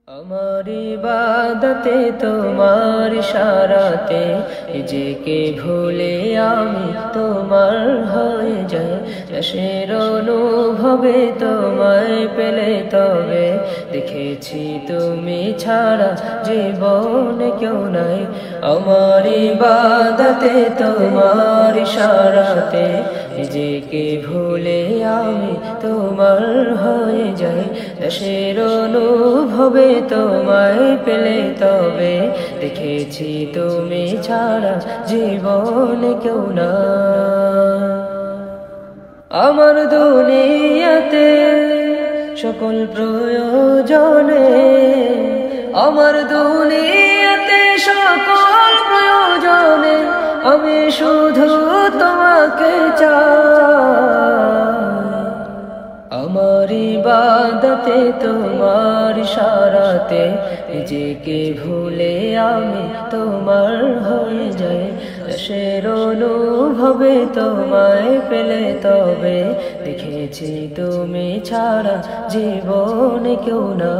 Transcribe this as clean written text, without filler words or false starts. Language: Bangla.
আমার ইবাদতে তোমার ইশারাতে নিজেকে ভুলে আমি তোমার হয়ে যাই। দেশের অনুভবে তোমায় পেলে তবে দেখেছি তুমি ছাড়া জীবনে কেউ নাই। আমার ইবাদতে তোমার ইশারাতে নিজেকে ভুলে আমি তোমার হয়ে যাই। দেশের অনুভবে তোমায় পেলে তবে দেখেছি তুমি ছাড়া জীবনে কেউ না। আমার দুনিয়াতে সকল প্রয়োজনে, আমার দুনিয়াতে সকল প্রয়োজনে আমি শুধু তোমাকে চাই। আমার ইবাদতে তোমার ইশারাতে নিজেকে ভুলে আমি তোমার হয়ে যাই। দেশের অনুভবে তোমায় পেলে তবে দেখেছি তুমি ছাড়া জীবনে কেউ না।